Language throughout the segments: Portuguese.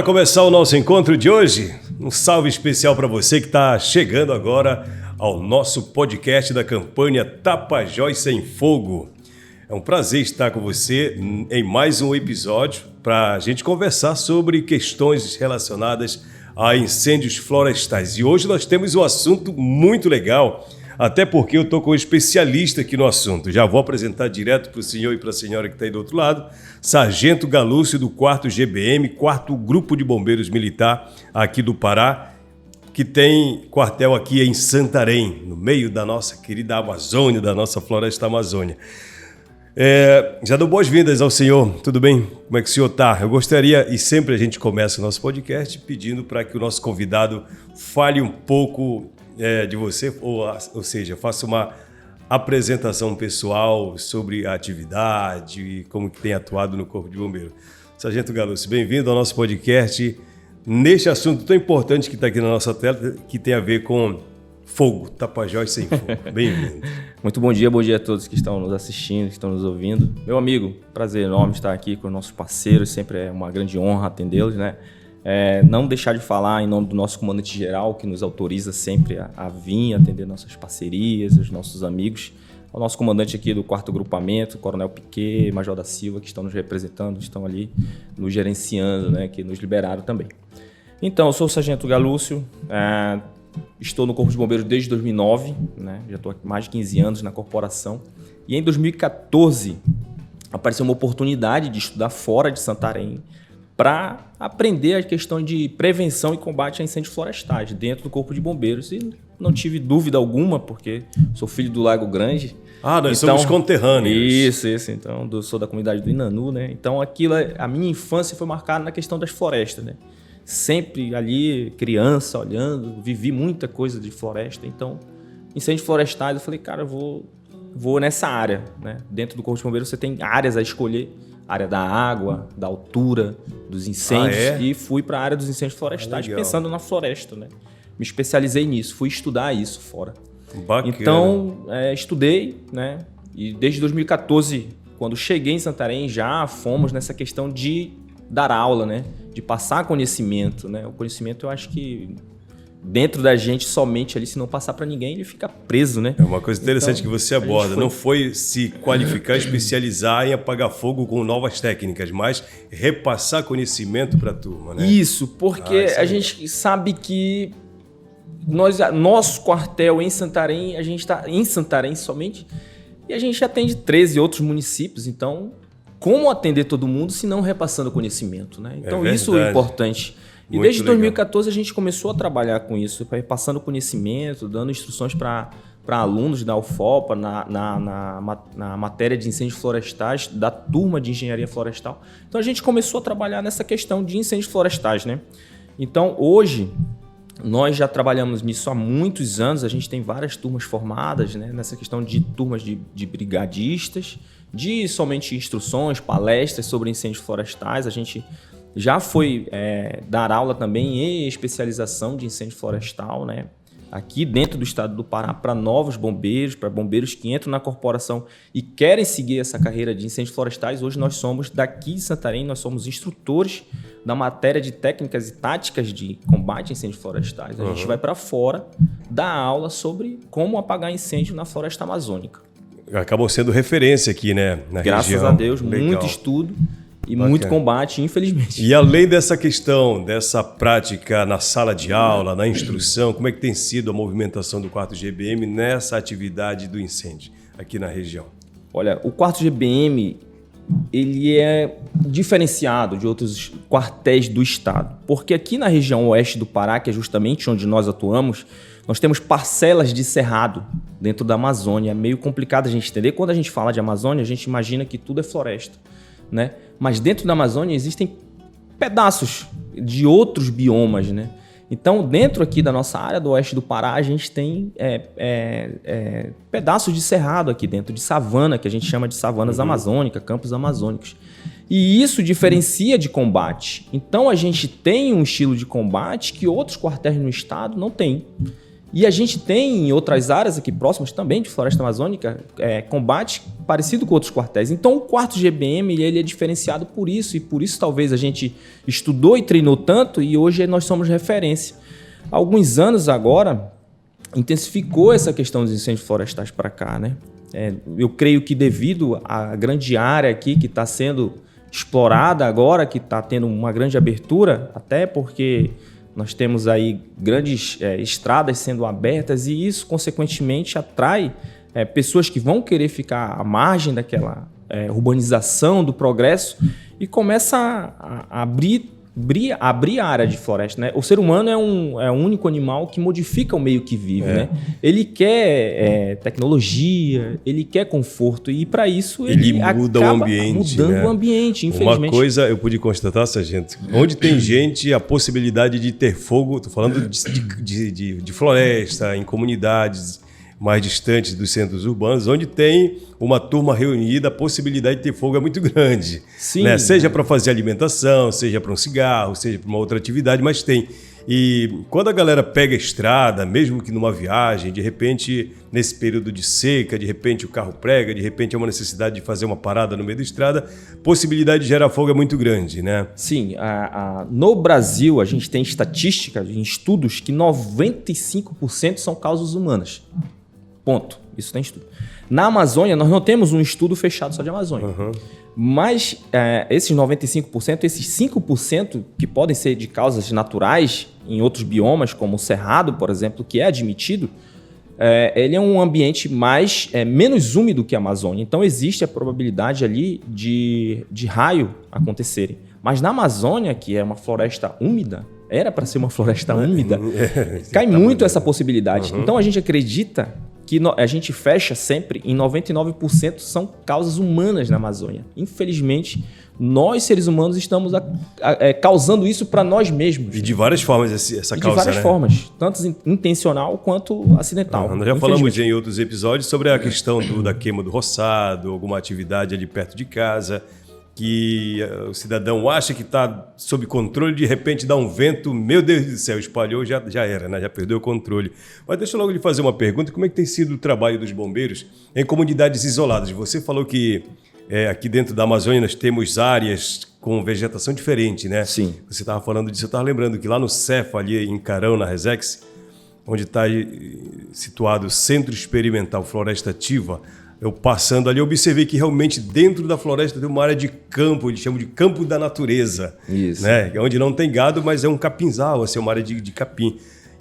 começar o nosso encontro de hoje, um salve especial para você que está chegando agora ao nosso podcast da campanha Tapajós Sem Fogo. É um prazer estar com você em mais um episódio para a gente conversar sobre questões relacionadas a incêndios florestais. E hoje nós temos um assunto muito legal, até porque eu estou com um especialista aqui no assunto. Já vou apresentar direto para o senhor e para a senhora que está aí do outro lado, Sargento Galúcio do 4º GBM, 4º Grupo de Bombeiros Militar aqui do Pará, que tem quartel aqui em Santarém, no meio da nossa querida Amazônia, da nossa floresta Amazônia. Já dou boas-vindas ao senhor, tudo bem? Como é que o senhor está? Eu gostaria, e sempre a gente começa o nosso podcast pedindo para que o nosso convidado fale um pouco de você, ou seja, faça uma apresentação pessoal sobre a atividade e como que tem atuado no Corpo de Bombeiro. Sargento Galúcio, bem-vindo ao nosso podcast neste assunto tão importante que está aqui na nossa tela, que tem a ver com fogo, Tapajós Sem Fogo. Bem-vindo. Muito bom dia a todos que estão nos assistindo, que estão nos ouvindo. Meu amigo, prazer enorme estar aqui com os nossos parceiros, sempre é uma grande honra atendê-los, né? Não deixar de falar em nome do nosso comandante-geral, que nos autoriza sempre a vir atender nossas parcerias, os nossos amigos. O nosso comandante aqui do 4º Grupamento, Coronel Piquet, Major da Silva, que estão nos representando, estão ali nos gerenciando, né? Que nos liberaram também. Então, eu sou o Sargento Galúcio, estou no Corpo de Bombeiros desde 2009, né? Já estou há mais de 15 anos na corporação. E em 2014, apareceu uma oportunidade de estudar fora de Santarém para aprender a questão de prevenção e combate a incêndios florestais dentro do Corpo de Bombeiros. E não tive dúvida alguma, porque sou filho do Lago Grande. Nós somos conterrâneos. Isso. Então, sou da comunidade do Inanu, né? Então, a minha infância foi marcada na questão das florestas, né? Sempre ali, criança, olhando, vivi muita coisa de floresta. Então, incêndios florestais, eu falei, cara, eu vou nessa área, né? Dentro do Corpo de Bombeiros você tem áreas a escolher. Área da água, da altura, dos incêndios. E fui para a área dos incêndios florestais, pensando na floresta, né? Me especializei nisso, fui estudar isso fora. Bacana. Então, estudei, né? E desde 2014, quando cheguei em Santarém, já fomos nessa questão de dar aula, né? De passar conhecimento, né? O conhecimento, eu acho que dentro da gente, somente ali, se não passar para ninguém, ele fica preso, né? É uma coisa interessante que você aborda. Não foi se qualificar, especializar em apagar fogo com novas técnicas, mas repassar conhecimento para a turma, né? Isso, porque a gente sabe que nosso quartel em Santarém, a gente está em Santarém somente, e a gente atende 13 outros municípios, então como atender todo mundo se não repassando conhecimento, né? Então isso é importante. E muito desde 2014 a gente começou a trabalhar com isso, passando conhecimento, dando instruções para alunos da UFOPA na matéria de incêndios florestais, da turma de engenharia florestal. Então a gente começou a trabalhar nessa questão de incêndios florestais, né? Então hoje nós já trabalhamos nisso há muitos anos, a gente tem várias turmas formadas, né? Nessa questão de turmas de brigadistas, de somente instruções, palestras sobre incêndios florestais. A gente já foi dar aula também em especialização de incêndio florestal, né? Aqui dentro do estado do Pará, para novos bombeiros, para bombeiros que entram na corporação e querem seguir essa carreira de incêndios florestais. Hoje nós somos daqui de Santarém, nós somos instrutores da matéria de técnicas e táticas de combate a incêndios florestais. A gente vai para fora dar aula sobre como apagar incêndio na floresta amazônica. Acabou sendo referência aqui, né? Na Graças região. a Deus, Legal. Muito estudo. E muito combate, infelizmente. E além dessa questão, dessa prática na sala de aula, na instrução, como é que tem sido a movimentação do 4º GBM nessa atividade do incêndio aqui na região? Olha, o 4º GBM, ele é diferenciado de outros quartéis do estado. Porque aqui na região oeste do Pará, que é justamente onde nós atuamos, nós temos parcelas de cerrado dentro da Amazônia. É meio complicado a gente entender. Quando a gente fala de Amazônia, a gente imagina que tudo é floresta, né? Mas dentro da Amazônia existem pedaços de outros biomas, né? Então, dentro aqui da nossa área do oeste do Pará, a gente tem pedaços de cerrado aqui dentro, de savana, que a gente chama de savanas amazônicas, campos amazônicos. E isso diferencia de combate. Então, a gente tem um estilo de combate que outros quartéis no estado não têm. E a gente tem em outras áreas aqui próximas também de floresta amazônica combate parecido com outros quartéis. Então o 4º GBM ele é diferenciado por isso, e por isso talvez a gente estudou e treinou tanto e hoje nós somos referência. Há alguns anos agora intensificou essa questão dos incêndios florestais para cá, né? Eu creio que devido à grande área aqui que está sendo explorada agora, que está tendo uma grande abertura, até porque nós temos aí grandes estradas sendo abertas e isso, consequentemente, atrai pessoas que vão querer ficar à margem daquela urbanização, do progresso e começa a abrir a área de floresta, né? O ser humano é um único animal que modifica o meio que vive, né? Ele quer tecnologia, ele quer conforto e para isso ele muda acaba o ambiente, mudando né? o ambiente, infelizmente. Uma coisa eu pude constatar, sargento, onde tem gente, a possibilidade de ter fogo, estou falando de floresta, em comunidades mais distantes dos centros urbanos, onde tem uma turma reunida, a possibilidade de ter fogo é muito grande. Sim, né? Seja para fazer alimentação, seja para um cigarro, seja para uma outra atividade, mas tem. E quando a galera pega a estrada, mesmo que numa viagem, de repente, nesse período de seca, de repente o carro prega, de repente é uma necessidade de fazer uma parada no meio da estrada, a possibilidade de gerar fogo é muito grande, né? Sim, no Brasil a gente tem estatísticas em estudos que 95% são causas humanas. Ponto. Isso tem estudo. Na Amazônia, nós não temos um estudo fechado só de Amazônia. Uhum. Mas esses 95%, esses 5% que podem ser de causas naturais em outros biomas, como o Cerrado, por exemplo, que é admitido, ele é um ambiente menos úmido que a Amazônia. Então, existe a probabilidade ali de raio acontecerem. Mas na Amazônia, que é uma floresta úmida, era para ser uma floresta úmida, cai muito essa possibilidade. Uhum. Então, a gente acredita que a gente fecha sempre em 99% são causas humanas na Amazônia. Infelizmente, nós, seres humanos, estamos causando isso para nós mesmos. E de várias formas essa causa, de várias formas, tanto intencional quanto acidental. Nós já falamos em outros episódios sobre a questão da queima do roçado, alguma atividade ali perto de casa, que o cidadão acha que está sob controle, de repente dá um vento, meu Deus do céu, espalhou, já era, né? Já perdeu o controle. Mas deixa eu logo lhe fazer uma pergunta, como é que tem sido o trabalho dos bombeiros em comunidades isoladas? Você falou que aqui dentro da Amazônia nós temos áreas com vegetação diferente, né? Sim. Você estava falando disso, eu estava lembrando que lá no Cefa, ali em Carão, na Resex, onde está situado o Centro Experimental Floresta Ativa, eu passando ali, observei que realmente dentro da floresta tem uma área de campo, eles chamam de campo da natureza. Isso. Né? Onde não tem gado, mas é um capinzal, assim, uma área de capim.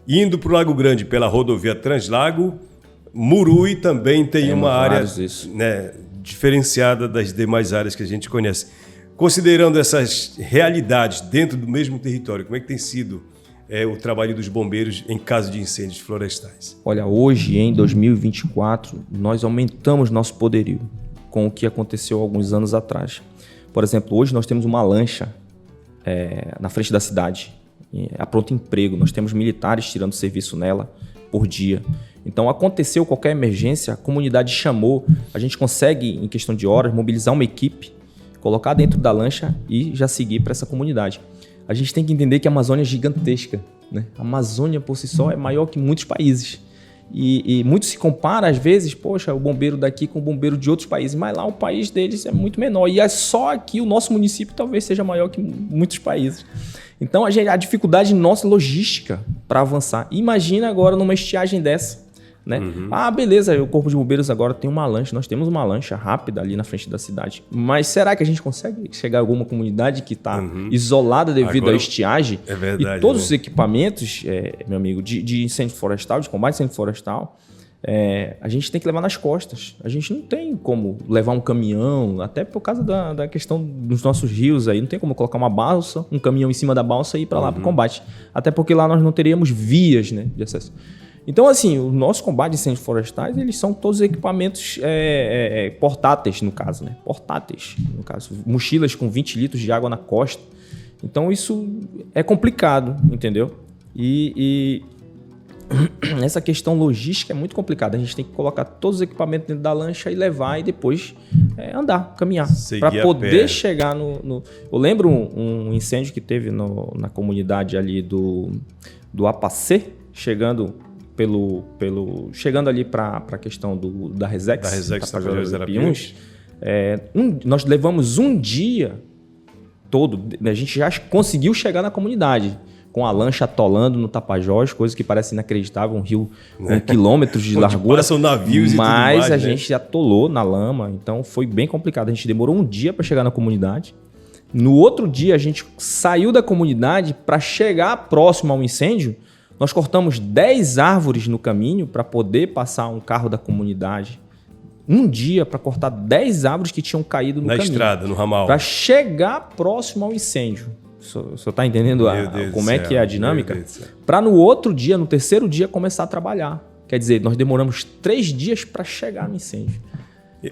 Indo para o Lago Grande pela rodovia Translago, Murui também tem uma área diferenciada das demais áreas que a gente conhece. Considerando essas realidades dentro do mesmo território, como é que tem sido o trabalho dos bombeiros em caso de incêndios florestais? Olha, hoje, em 2024, nós aumentamos nosso poderio com o que aconteceu alguns anos atrás. Por exemplo, hoje nós temos uma lancha na frente da cidade, a pronto emprego. Nós temos militares tirando serviço nela por dia. Então, aconteceu qualquer emergência, a comunidade chamou, a gente consegue, em questão de horas, mobilizar uma equipe, colocar dentro da lancha e já seguir para essa comunidade. A gente tem que entender que a Amazônia é gigantesca, né? A Amazônia, por si só, é maior que muitos países. E muito se compara, às vezes, poxa, o bombeiro daqui com o bombeiro de outros países, mas lá o país deles é muito menor. E só aqui o nosso município talvez seja maior que muitos países. Então, a dificuldade nossa logística para avançar. Imagina agora numa estiagem dessa. Né? Uhum. Ah, beleza, o Corpo de Bombeiros agora tem uma lancha, nós temos uma lancha rápida ali na frente da cidade, mas será que a gente consegue chegar a alguma comunidade que está isolada devido à estiagem? É verdade. E todos os equipamentos, meu amigo, de incêndio florestal, de combate a incêndio florestal, a gente tem que levar nas costas. A gente não tem como levar um caminhão, até por causa da questão dos nossos rios aí, não tem como colocar uma balsa, um caminhão em cima da balsa e ir para lá para o combate. Até porque lá nós não teríamos vias, né, de acesso. Então, assim, o nosso combate de incêndios florestais, eles são todos equipamentos portáteis, no caso, né? Portáteis, no caso. Mochilas com 20 litros de água na costa. Então, isso é complicado, entendeu? E essa questão logística é muito complicada. A gente tem que colocar todos os equipamentos dentro da lancha e levar e depois andar, caminhar. Para poder chegar no... Eu lembro um incêndio que teve na comunidade ali do Apacê, chegando chegando ali para a questão da Resex, da Resex Tapajós Arapiuns, nós levamos um dia todo, a gente já conseguiu chegar na comunidade, com a lancha atolando no Tapajós, coisa que parece inacreditável, um rio com quilômetros de largura. Passam navios e mas tudo mais, a gente atolou na lama, então foi bem complicado. A gente demorou um dia para chegar na comunidade. No outro dia, a gente saiu da comunidade para chegar próximo ao incêndio. Nós cortamos 10 árvores no caminho para poder passar um carro da comunidade. Um dia para cortar 10 árvores que tinham caído no caminho. Na estrada, no ramal. Para chegar próximo ao incêndio. O senhor está entendendo como é que é a dinâmica? Para no outro dia, no terceiro dia, começar a trabalhar. Quer dizer, nós demoramos 3 dias para chegar no incêndio.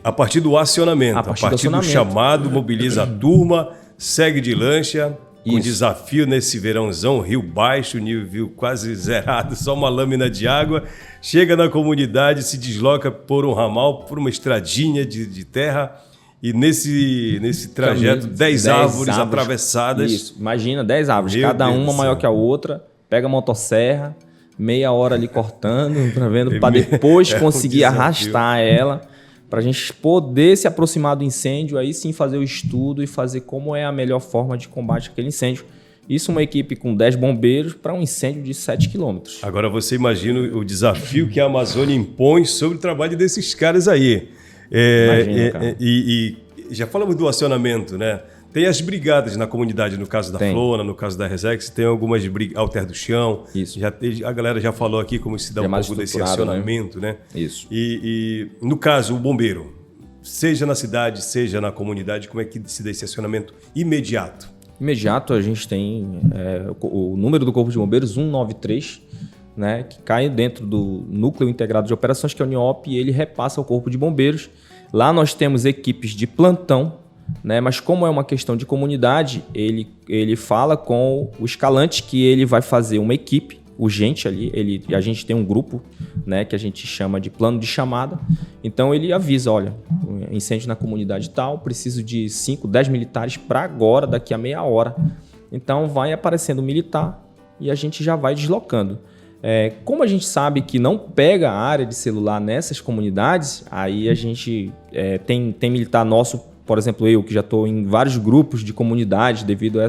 A partir do acionamento, a partir do chamado, mobiliza a turma, segue de lancha, com desafio nesse verãozão, rio baixo, nível quase zerado, só uma lâmina de água, chega na comunidade, se desloca por um ramal, por uma estradinha de terra, e nesse trajeto, 10 árvores atravessadas. Isso, imagina, 10 árvores, cada uma maior que a outra, pega a motosserra, meia hora ali cortando, para depois conseguir arrastar ela, para a gente poder se aproximar do incêndio, aí sim fazer o estudo e fazer como é a melhor forma de combate àquele incêndio. Isso uma equipe com 10 bombeiros para um incêndio de 7 quilômetros. Agora você imagina o desafio que a Amazônia impõe sobre o trabalho desses caras aí. Imagina, cara. E já falamos do acionamento, né? Tem as brigadas na comunidade, no caso da Flona, no caso da Resex, tem algumas Alter do Chão. Isso. A galera já falou aqui como se dá um pouco desse acionamento, né? Isso. E no caso, o bombeiro, seja na cidade, seja na comunidade, como é que se dá esse acionamento imediato? Imediato, a gente tem o número do Corpo de Bombeiros 193, né, que cai dentro do Núcleo Integrado de Operações, que é o NIOP, e ele repassa ao Corpo de Bombeiros. Lá nós temos equipes de plantão, né, mas como é uma questão de comunidade, ele fala com o escalante que ele vai fazer uma equipe urgente ali. A gente tem um grupo, né, que a gente chama de plano de chamada. Então ele avisa, olha, incêndio na comunidade tal, preciso de 5, 10 militares para agora, daqui a meia hora. Então vai aparecendo um militar e a gente já vai deslocando. Como a gente sabe que não pega a área de celular nessas comunidades, aí a gente tem militar nosso, por exemplo, eu que já estou em vários grupos de comunidade devido a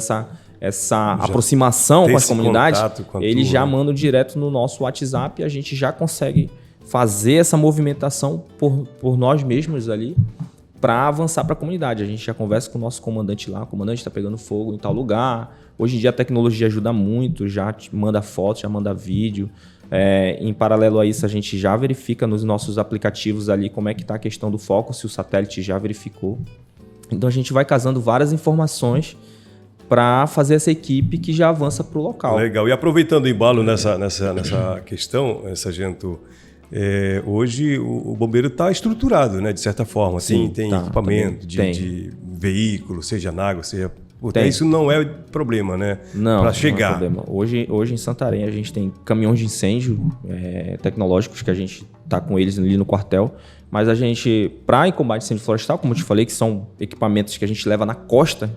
essa aproximação com as comunidades, eles já mandam direto no nosso WhatsApp e a gente já consegue fazer essa movimentação por nós mesmos ali para avançar para a comunidade. A gente já conversa com o nosso comandante lá, o comandante está pegando fogo em tal lugar. Hoje em dia a tecnologia ajuda muito, já manda foto, já manda vídeo. Em paralelo a isso, a gente já verifica nos nossos aplicativos ali como é que está a questão do foco, se o satélite já verificou. Então a gente vai casando várias informações para fazer essa equipe que já avança para o local. Legal. E aproveitando o embalo nessa questão, sargento, hoje o bombeiro está estruturado, né, de certa forma. Sim, tem equipamento de veículo, seja na água, seja... Isso não é problema, né? Não, para chegar. Não é problema. Hoje em Santarém a gente tem caminhões de incêndio tecnológicos que a gente está com eles ali no quartel, mas a gente, para combate a incêndio florestal, como eu te falei, que são equipamentos que a gente leva na costa,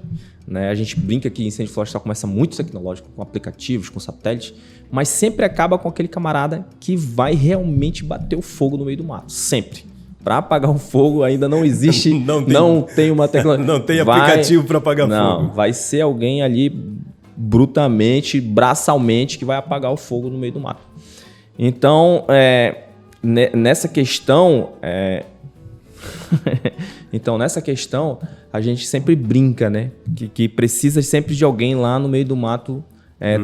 né? A gente brinca que incêndio florestal começa muito tecnológico, com aplicativos, com satélites, mas sempre acaba com aquele camarada que vai realmente bater o fogo no meio do mato. Sempre. Para apagar um fogo ainda não existe, não tem uma tecnologia. Não tem aplicativo para apagar fogo. Não, vai ser alguém ali brutamente, braçalmente, que vai apagar o fogo no meio do mato. Então, nessa questão, a gente sempre brinca, né? Que precisa sempre de alguém lá no meio do mato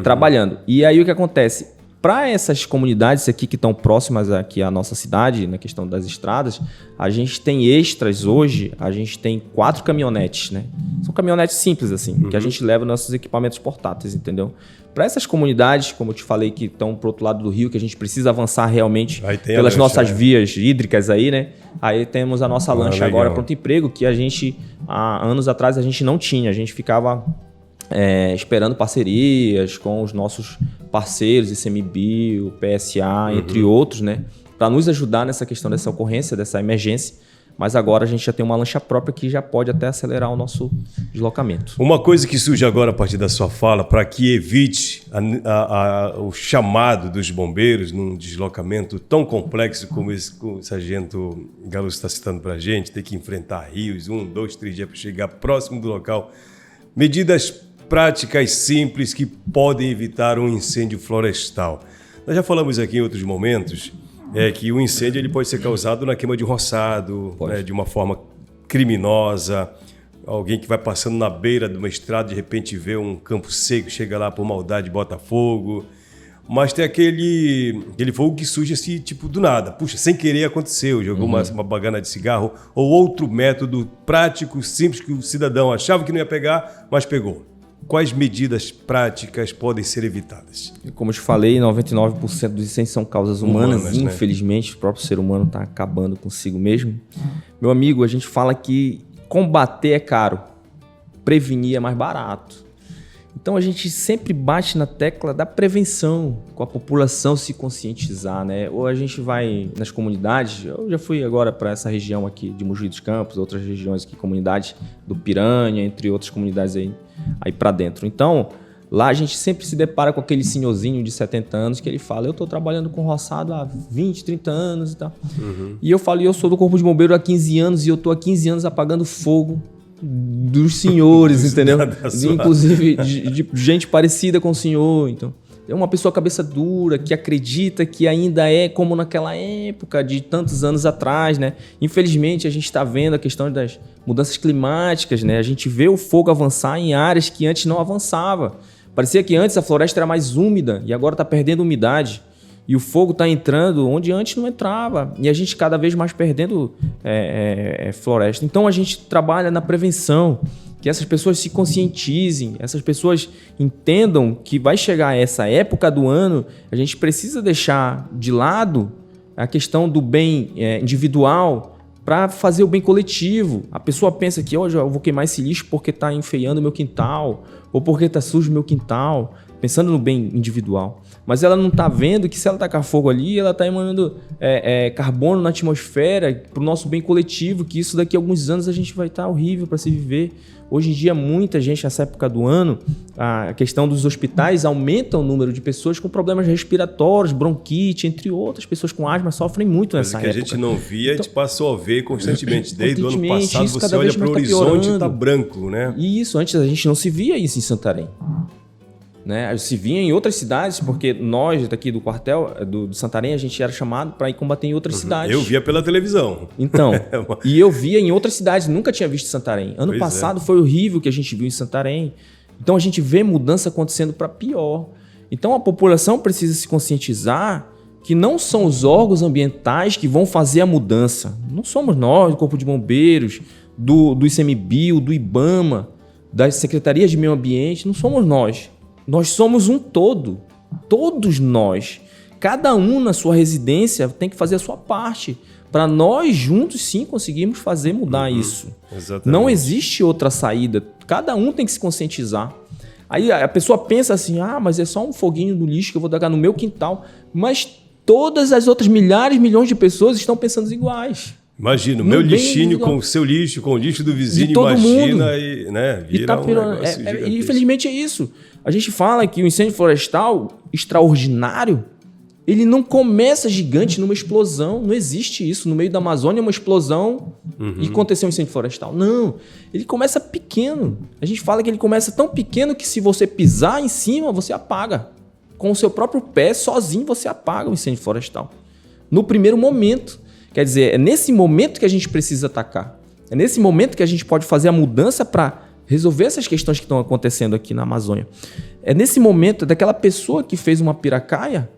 trabalhando. E aí o que acontece? Para essas comunidades aqui que estão próximas aqui à nossa cidade, na questão das estradas, a gente tem extras hoje, a gente tem 4 caminhonetes, né? São caminhonetes simples, assim, que a gente leva nossos equipamentos portáteis, entendeu? Para essas comunidades, como eu te falei, que estão pro outro lado do rio, que a gente precisa avançar realmente pelas nossas vias hídricas aí, né? Aí temos a nossa lancha agora, Pronto Emprego, que a gente, há anos atrás, a gente não tinha. A gente ficava... esperando parcerias com os nossos parceiros, ICMBio, PSA, entre outros, né, para nos ajudar nessa questão dessa ocorrência, dessa emergência. Mas agora a gente já tem uma lancha própria que já pode até acelerar o nosso deslocamento. Uma coisa que surge agora a partir da sua fala, para que evite o chamado dos bombeiros num deslocamento tão complexo como esse que o sargento Galo está citando para a gente, ter que enfrentar rios, 1, 2, 3 dias para chegar próximo do local. Medidas práticas simples que podem evitar um incêndio florestal. Nós já falamos aqui em outros momentos que o incêndio ele pode ser causado na queima de um roçado, né, de uma forma criminosa. Alguém que vai passando na beira de uma estrada, de repente vê um campo seco, chega lá por maldade e bota fogo. Mas tem aquele fogo que surge assim, tipo, do nada. Puxa, sem querer aconteceu, jogou uma bagana de cigarro ou outro método prático, simples, que o cidadão achava que não ia pegar, mas pegou. Quais medidas práticas podem ser evitadas? Como eu te falei, 99% dos incêndios são causas humanas, infelizmente, né? O próprio ser humano está acabando consigo mesmo. Meu amigo, a gente fala que combater é caro, prevenir é mais barato. Então a gente sempre bate na tecla da prevenção, com a população se conscientizar, né? Ou a gente vai nas comunidades, eu já fui agora para essa região aqui de Mogi dos Campos, outras regiões aqui, comunidades do Piranha, entre outras comunidades aí para dentro. Então, lá a gente sempre se depara com aquele senhorzinho de 70 anos que ele fala, eu estou trabalhando com roçado há 20, 30 anos e tal. E eu falo, eu sou do Corpo de Bombeiro há 15 anos e eu estou há 15 anos apagando fogo dos senhores, entendeu? Inclusive de gente parecida com o senhor. Então, é uma pessoa cabeça dura, que acredita que ainda é como naquela época de tantos anos atrás, né? Infelizmente, a gente está vendo a questão das mudanças climáticas, né? A gente vê o fogo avançar em áreas que antes não avançava. Parecia que antes a floresta era mais úmida e agora está perdendo umidade. E o fogo está entrando onde antes não entrava. E a gente cada vez mais perdendo floresta. Então a gente trabalha na prevenção, que essas pessoas se conscientizem, essas pessoas entendam que vai chegar essa época do ano, a gente precisa deixar de lado a questão do bem individual para fazer o bem coletivo. A pessoa pensa que hoje eu vou queimar esse lixo porque está enfeiando o meu quintal, ou porque está sujo o meu quintal, pensando no bem individual. Mas ela não está vendo que se ela tacar fogo ali, ela está emanando carbono na atmosfera para o nosso bem coletivo, que isso daqui a alguns anos a gente vai estar horrível para se viver. Hoje em dia, muita gente, nessa época do ano, a questão dos hospitais aumenta o número de pessoas com problemas respiratórios, bronquite, entre outras. Pessoas com asma sofrem muito nessa época. Que a gente não via, a gente passou a ver constantemente. Desde o ano passado, você olha para o horizonte e está branco, né? E isso, antes a gente não se via isso em Santarém. Né? Se via em outras cidades, porque nós daqui do quartel do Santarém, a gente era chamado para ir combater em outras cidades. Eu via pela televisão. Então, e eu via em outras cidades, nunca tinha visto em Santarém. Ano passado foi horrível o que a gente viu em Santarém. Então a gente vê mudança acontecendo para pior. Então a população precisa se conscientizar que não são os órgãos ambientais que vão fazer a mudança. Não somos nós, do Corpo de Bombeiros, do ICMBio, do IBAMA, das Secretarias de Meio Ambiente, não somos nós. Nós somos um todo, todos nós. Cada um na sua residência tem que fazer a sua parte para nós juntos sim conseguirmos fazer mudar isso. Exatamente. Não existe outra saída, cada um tem que se conscientizar. Aí a pessoa pensa assim, mas é só um foguinho do lixo que eu vou tacar no meu quintal, mas todas as outras milhões de pessoas estão pensando iguais. Imagina, o meu lixinho com o seu lixo, com o lixo do vizinho, de todo imagina, mundo. E né, vira um negócio gigantesco. Infelizmente é isso. A gente fala que o incêndio florestal extraordinário, ele não começa gigante numa explosão. Não existe isso. No meio da Amazônia, uma explosão e aconteceu um incêndio florestal. Não, ele começa pequeno. A gente fala que ele começa tão pequeno que se você pisar em cima, você apaga. Com o seu próprio pé, sozinho, você apaga o incêndio florestal. No primeiro momento. Quer dizer, é nesse momento que a gente precisa atacar. É nesse momento que a gente pode fazer a mudança para resolver essas questões que estão acontecendo aqui na Amazônia. É nesse momento daquela pessoa que fez uma piracaia,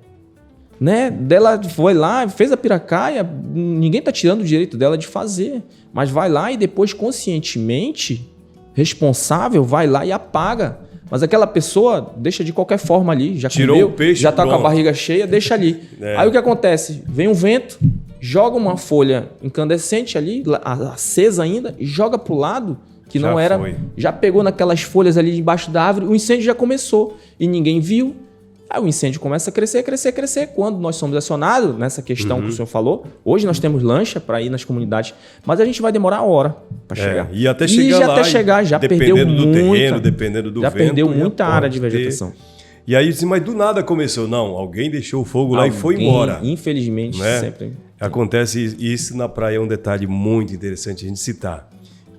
né? Dela foi lá, fez a piracaia, ninguém está tirando o direito dela de fazer, mas vai lá e depois conscientemente, responsável, vai lá e apaga. Mas aquela pessoa deixa de qualquer forma ali, já tirou comeu, o peixe, já está com a barriga cheia, deixa ali. Aí o que acontece? Vem um vento, joga uma folha incandescente ali, acesa ainda, e joga para o lado, que não era, já pegou naquelas folhas ali debaixo da árvore, o incêndio já começou e ninguém viu. Aí o incêndio começa a crescer, crescer, crescer. Quando nós somos acionados nessa questão que o senhor falou, hoje nós temos lancha para ir nas comunidades, mas a gente vai demorar hora para chegar. E até chegar lá, até chegar, já perdeu do muita, terreno, dependendo do já vento. perdeu muita área de vegetação. E aí, mas do nada começou. Não, alguém deixou o fogo lá e foi embora. Infelizmente, né? sempre. Acontece isso na praia, é um detalhe muito interessante a gente citar.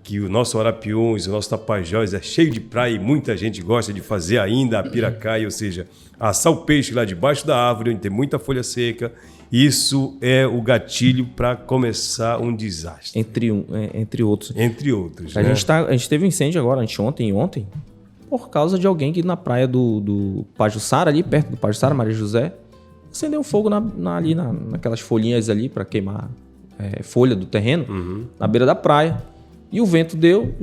Que o nosso Arapiuns, o nosso Tapajós é cheio de praia e muita gente gosta de fazer ainda a piracaia, ou seja, assar o peixe lá debaixo da árvore, onde tem muita folha seca. Isso é o gatilho para começar um desastre. Entre outros. Entre outros, A gente teve um incêndio agora, ontem, por causa de alguém que na praia do Pajuçara, ali perto do Pajuçara, Maria José, acendeu um fogo ali naquelas folhinhas ali para queimar folha do terreno, na beira da praia. E o vento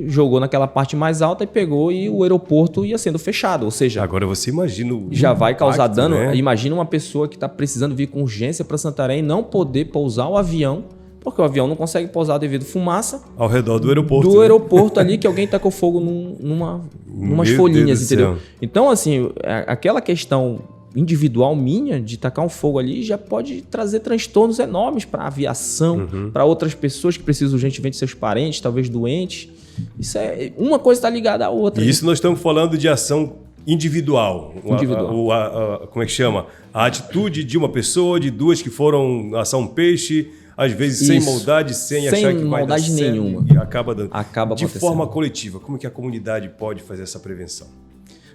jogou naquela parte mais alta e pegou e o aeroporto ia sendo fechado. Ou seja, agora você imagina já vai causar dano. né? Imagina uma pessoa que está precisando vir com urgência para Santarém não poder pousar o avião, porque o avião não consegue pousar devido à fumaça. Ao redor do aeroporto. Do aeroporto ali, que alguém tacou fogo numas folhinhas, entendeu? Então, assim, aquela questão individual minha de tacar um fogo ali já pode trazer transtornos enormes para a aviação, para outras pessoas que precisam urgentemente de seus parentes, talvez doentes. Isso uma coisa está ligada à outra. E isso nós estamos falando de ação individual. Como é que chama? A atitude de uma pessoa, de duas que foram assar um peixe, às vezes sem maldade, sem achar que vai dar certo. Sem maldade nenhuma. E acaba dando. De forma coletiva, como que a comunidade pode fazer essa prevenção?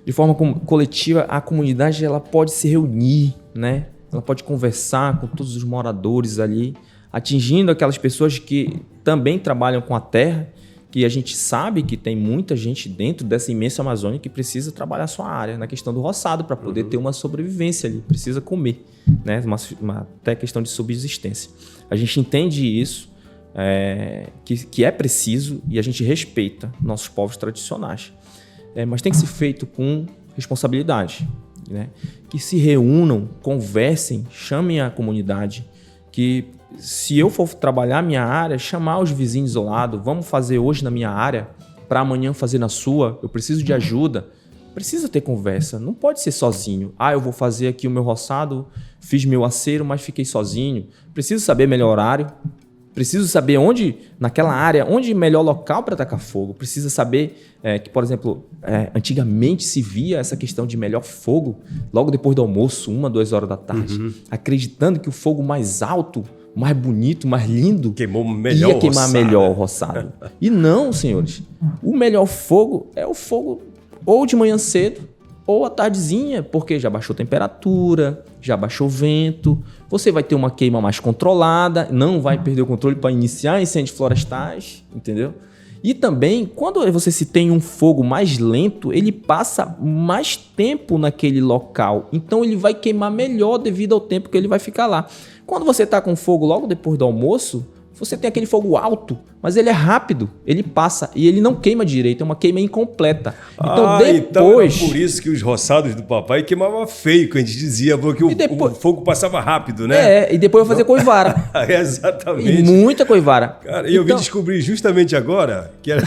De forma coletiva, a comunidade ela pode se reunir, né? Ela pode conversar com todos os moradores ali, atingindo aquelas pessoas que também trabalham com a terra, que a gente sabe que tem muita gente dentro dessa imensa Amazônia que precisa trabalhar a sua área, na questão do roçado, para poder ter uma sobrevivência ali, precisa comer, né? Até questão de subsistência. A gente entende isso, que é preciso e a gente respeita nossos povos tradicionais. Mas tem que ser feito com responsabilidade, né? Que se reúnam, conversem, chamem a comunidade, que se eu for trabalhar minha área, chamar os vizinhos ao lado, vamos fazer hoje na minha área, para amanhã fazer na sua, eu preciso de ajuda. Precisa ter conversa, não pode ser sozinho. Eu vou fazer aqui o meu roçado, fiz meu aceiro, mas fiquei sozinho. Preciso saber melhor horário. Preciso saber naquela área, onde é o melhor local para atacar fogo. Precisa saber que, por exemplo, antigamente se via essa questão de melhor fogo logo depois do almoço, 1, 2 horas da tarde, acreditando que o fogo mais alto, mais bonito, mais lindo, ia queimar melhor o roçado. E não, senhores. O melhor fogo é o fogo ou de manhã cedo ou à tardezinha, porque já baixou a temperatura, já baixou o vento, você vai ter uma queima mais controlada, não vai perder o controle para iniciar incêndios florestais, entendeu? E também, quando você se tem um fogo mais lento, ele passa mais tempo naquele local, então ele vai queimar melhor devido ao tempo que ele vai ficar lá. Quando você está com fogo logo depois do almoço, você tem aquele fogo alto, mas ele é rápido, ele passa e ele não queima direito, é uma queima incompleta. Então depois... Então é por isso que os roçados do papai queimavam feio, que a gente dizia, porque o fogo passava rápido, né? E depois eu fazia coivara. Exatamente. E muita coivara. Cara, eu vim descobrir justamente agora que era...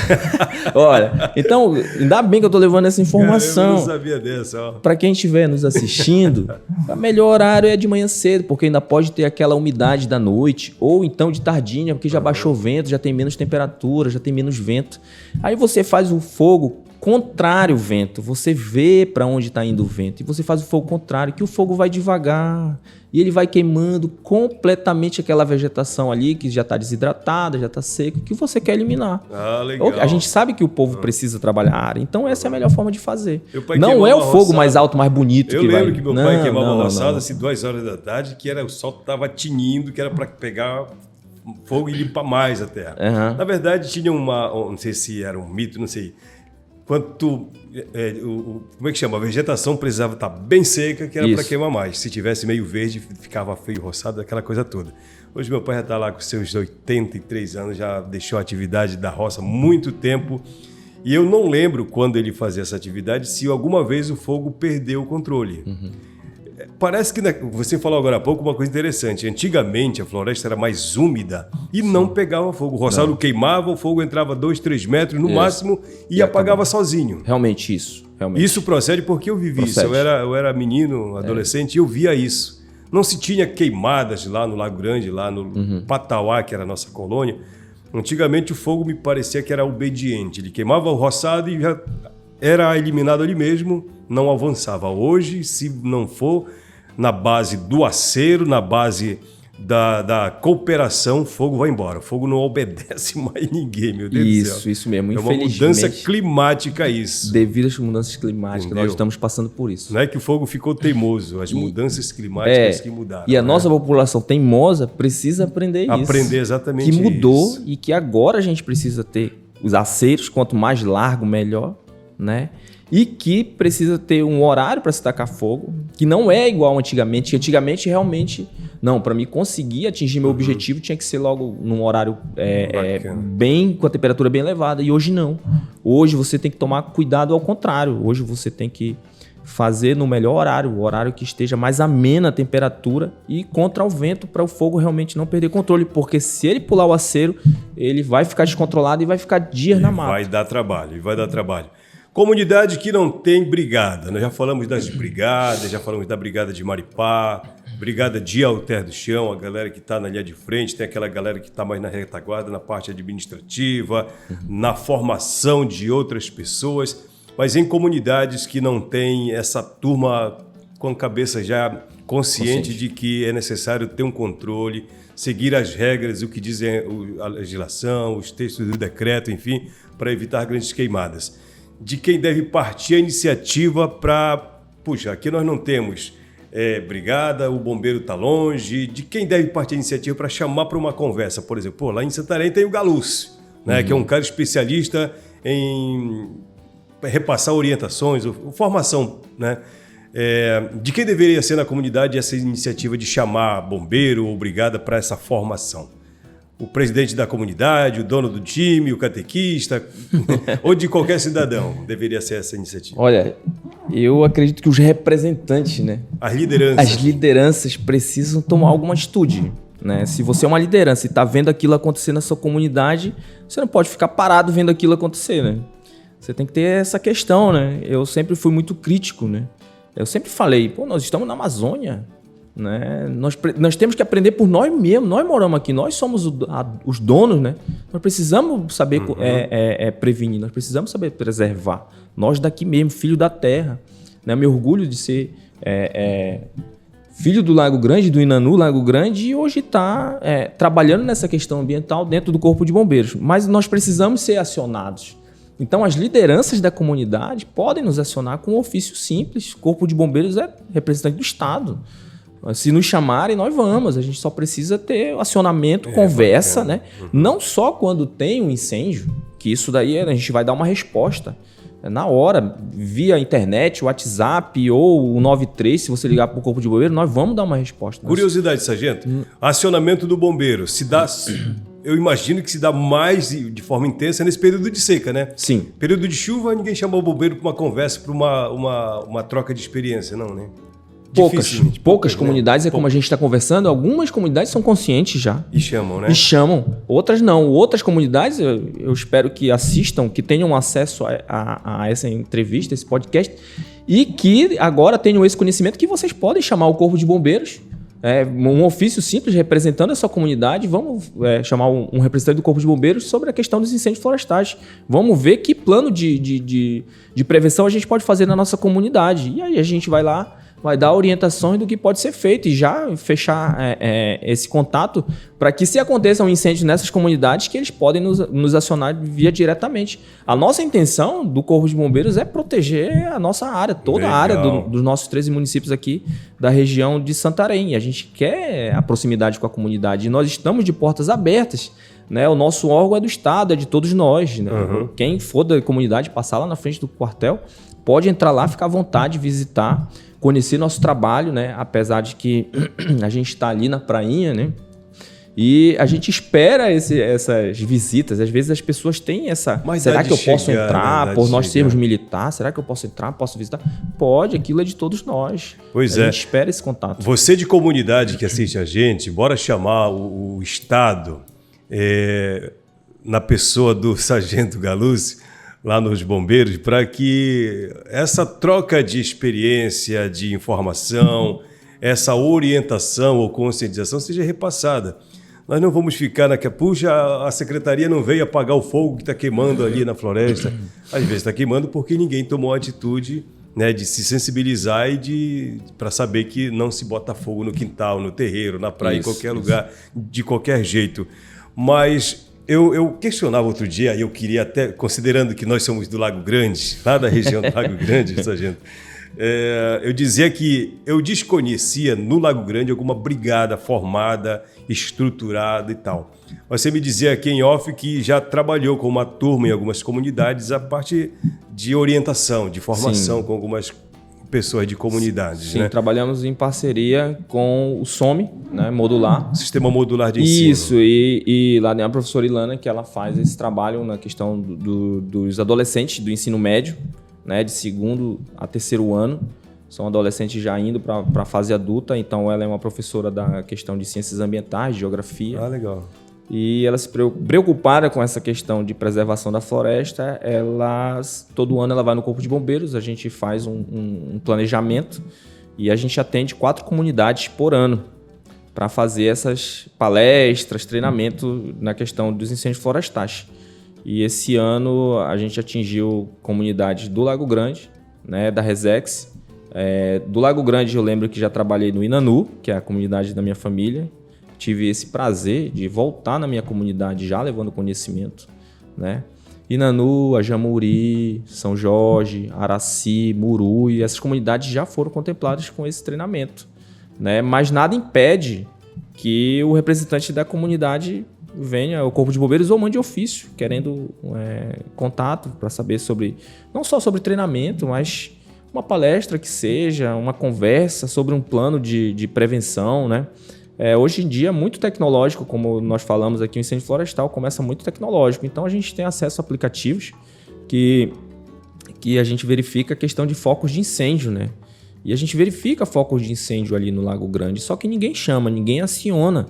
Olha, então, ainda bem que eu tô levando essa informação. Cara, eu não sabia dessa, ó. Para quem estiver nos assistindo, o melhor horário é de manhã cedo, porque ainda pode ter aquela umidade da noite, ou então de tardinha, porque já baixou o vento, já tem menos temperatura, já tem menos vento. Aí você faz o fogo contrário ao vento, você vê para onde está indo o vento, e você faz o fogo contrário, que o fogo vai devagar, e ele vai queimando completamente aquela vegetação ali, que já está desidratada, já está seca, que você quer eliminar. Legal. A gente sabe que o povo precisa trabalhar a área, então essa é a melhor forma de fazer. Não é o fogo mais alto, mais bonito que vai... Eu lembro que meu pai queimava a roçada assim 2 horas da tarde, que o sol estava tinindo, que era para pegar fogo e limpar mais a terra. Na verdade, tinha não sei se era um mito, não sei. Como é que chama? A vegetação precisava estar bem seca, que era para queimar mais. Se tivesse meio verde, ficava feio, roçado, aquela coisa toda. Hoje meu pai já está lá com seus 83 anos, já deixou a atividade da roça há muito tempo. E eu não lembro quando ele fazia essa atividade, se alguma vez o fogo perdeu o controle. Parece que você falou agora há pouco uma coisa interessante. Antigamente a floresta era mais úmida e não pegava fogo. O roçado queimava, o fogo entrava 2, 3 metros no máximo e apagava sozinho. Realmente isso. realmente. Isso procede porque eu vivi isso. Eu era menino, adolescente, e eu via isso. Não se tinha queimadas lá no Lago Grande, lá no Patauá, que era a nossa colônia. Antigamente o fogo me parecia que era obediente. Ele queimava o roçado e já era eliminado ali mesmo, não avançava. Hoje, se não for na base do acero, na base da cooperação, o fogo vai embora. O fogo não obedece mais ninguém, meu Deus do céu. Isso mesmo. É uma mudança climática isso. Devido às mudanças climáticas, Entendeu? nós estamos passando por isso. Não é que o fogo ficou teimoso, as mudanças climáticas que mudaram. E a nossa população teimosa precisa aprender isso. Aprender exatamente isso. Que mudou isso. E que agora a gente precisa ter os aceros, quanto mais largo, melhor, né? E que precisa ter um horário para se tacar fogo, que não é igual antigamente. Antigamente, realmente, não, para mim conseguir atingir meu objetivo, tinha que ser logo num horário bem, com a temperatura bem elevada. E hoje não. Hoje você tem que tomar cuidado ao contrário. Hoje você tem que fazer no melhor horário, o horário que esteja mais amena a temperatura e contra o vento, para o fogo realmente não perder controle. Porque se ele pular o acero, ele vai ficar descontrolado e vai ficar dias na mata. Vai dar trabalho. Comunidade que não tem brigada. Nós já falamos das brigadas, já falamos da brigada de Maripá, brigada de Alter do Chão, a galera que está na linha de frente, tem aquela galera que está mais na retaguarda, na parte administrativa, na formação de outras pessoas, mas em comunidades que não tem essa turma com a cabeça já consciente de que é necessário ter um controle, seguir as regras, o que dizem a legislação, os textos do decreto, enfim, para evitar grandes queimadas. De quem deve partir a iniciativa para... Puxa, aqui nós não temos brigada, o bombeiro está longe. De quem deve partir a iniciativa para chamar para uma conversa? Por exemplo, lá em Santarém tem o Galúcio, né, que é um cara especialista em repassar orientações, formação, né? De quem deveria ser na comunidade essa iniciativa de chamar bombeiro ou brigada para essa formação? O presidente da comunidade, o dono do time, o catequista, ou de qualquer cidadão deveria ser essa iniciativa? Olha, eu acredito que os representantes, né? As lideranças precisam tomar alguma atitude, né? Se você é uma liderança e está vendo aquilo acontecer na sua comunidade, você não pode ficar parado vendo aquilo acontecer, né? Você tem que ter essa questão, né? Eu sempre fui muito crítico, né? Eu sempre falei, nós estamos na Amazônia, né? Nós temos que aprender por nós mesmos. Nós moramos aqui, nós somos os donos, né? Nós precisamos saber prevenir, nós precisamos saber preservar. Nós daqui mesmo, filho da terra, né? Me orgulho de ser filho do Lago Grande, do Inanu Lago Grande, e hoje está trabalhando nessa questão ambiental dentro do Corpo de Bombeiros. Mas nós precisamos ser acionados. Então, as lideranças da comunidade podem nos acionar com um ofício simples. O Corpo de Bombeiros é representante do Estado. Se nos chamarem, nós vamos. A gente só precisa ter acionamento, conversa, né? Não só quando tem um incêndio, que isso daí a gente vai dar uma resposta na hora, via internet, WhatsApp ou o 93, se você ligar para o Corpo de Bombeiro, nós vamos dar uma resposta. Curiosidade, sargento. Acionamento do bombeiro se dá... Eu imagino que se dá mais de forma intensa nesse período de seca, né? Sim. Período de chuva, ninguém chama o bombeiro para uma conversa, para uma troca de experiência, não, né? Poucas comunidades, como a gente está conversando, algumas comunidades são conscientes já. E chamam, né? E chamam. Outras não. Outras comunidades, eu espero que assistam, que tenham acesso a essa entrevista, esse podcast, e que agora tenham esse conhecimento que vocês podem chamar o Corpo de Bombeiros, um ofício simples representando a sua comunidade. Vamos chamar um representante do Corpo de Bombeiros sobre a questão dos incêndios florestais. Vamos ver que plano de prevenção a gente pode fazer na nossa comunidade. E aí a gente vai lá, vai dar orientações do que pode ser feito e já fechar esse contato para que, se aconteça um incêndio nessas comunidades, que eles podem nos acionar via diretamente. A nossa intenção do Corpo de Bombeiros é proteger a nossa área, toda a área dos nossos 13 municípios aqui da região de Santarém. A gente quer a proximidade com a comunidade e nós estamos de portas abertas, né? O nosso órgão é do Estado, é de todos nós, né? Quem for da comunidade, passar lá na frente do quartel, pode entrar lá, ficar à vontade, visitar, conhecer nosso trabalho, né? Apesar de que a gente está ali na prainha, né? E a gente espera essas visitas. Às vezes as pessoas têm essa... Mas será que eu posso entrar por nós sermos militar? Será que eu posso entrar? Posso visitar? Pode, aquilo é de todos nós. Pois a gente espera esse contato. Você de comunidade que assiste a gente, bora chamar o Estado na pessoa do sargento Galúcio lá nos bombeiros, para que essa troca de experiência, de informação, essa orientação ou conscientização seja repassada. Nós não vamos ficar naquela... Puxa, a secretaria não veio apagar o fogo que está queimando ali na floresta. Às vezes está queimando porque ninguém tomou a atitude, né, de se sensibilizar e para saber que não se bota fogo no quintal, no terreiro, na praia, em qualquer lugar, de qualquer jeito. Mas eu questionava outro dia, e eu queria até, considerando que nós somos do Lago Grande, lá da região do Lago Grande, sargento, eu dizia que eu desconhecia no Lago Grande alguma brigada formada, estruturada e tal. Mas você me dizia aqui em off que já trabalhou com uma turma em algumas comunidades a parte de orientação, de formação. Sim. Com algumas pessoas de comunidades. Sim, né? Trabalhamos em parceria com o SOME, né, modular. Sistema modular de ensino. Isso, e lá tem a professora Ilana que ela faz esse trabalho na questão dos adolescentes do ensino médio, né, de 2º a 3º ano. São adolescentes já indo para a fase adulta, então ela é uma professora da questão de ciências ambientais, geografia. Ah, legal. E ela se preocupada com essa questão de preservação da floresta, todo ano ela vai no Corpo de Bombeiros, a gente faz um planejamento e a gente atende 4 comunidades por ano para fazer essas palestras, treinamento na questão dos incêndios florestais. E esse ano a gente atingiu comunidades do Lago Grande, né, da Resex. Do Lago Grande eu lembro que já trabalhei no Inanu, que é a comunidade da minha família. Tive esse prazer de voltar na minha comunidade já levando conhecimento, né? Inanu, Ajamuri, São Jorge, Araci, Murui, essas comunidades já foram contempladas com esse treinamento, né? Mas nada impede que o representante da comunidade venha ao Corpo de Bombeiros ou mande ofício, querendo contato para saber não só sobre treinamento, mas uma palestra que seja, uma conversa sobre um plano de prevenção, né? Hoje em dia é muito tecnológico, como nós falamos aqui, o incêndio florestal começa muito tecnológico, então a gente tem acesso a aplicativos que a gente verifica a questão de focos de incêndio, né? E a gente verifica focos de incêndio ali no Lago Grande, só que ninguém chama, ninguém aciona.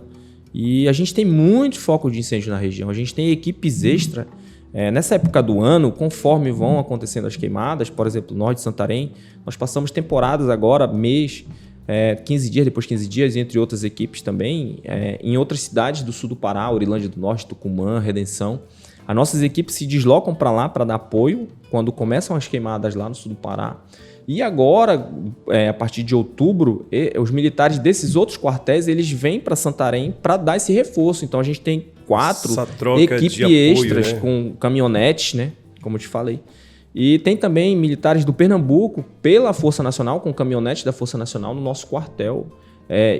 E a gente tem muitos focos de incêndio na região, a gente tem equipes extra. Nessa época do ano, conforme vão acontecendo as queimadas, por exemplo, no norte de Santarém, nós passamos temporadas agora, mês, 15 dias, depois 15 dias, entre outras equipes também, em outras cidades do sul do Pará, Orilândia do Norte, Tucumã, Redenção. As nossas equipes se deslocam para lá para dar apoio quando começam as queimadas lá no sul do Pará. E agora, a partir de outubro, os militares desses outros quartéis, eles vêm para Santarém para dar esse reforço. Então a gente tem 4 equipes extras, né? Com caminhonetes, né? Como eu te falei. E tem também militares do Pernambuco, pela Força Nacional, com caminhonetes da Força Nacional no nosso quartel.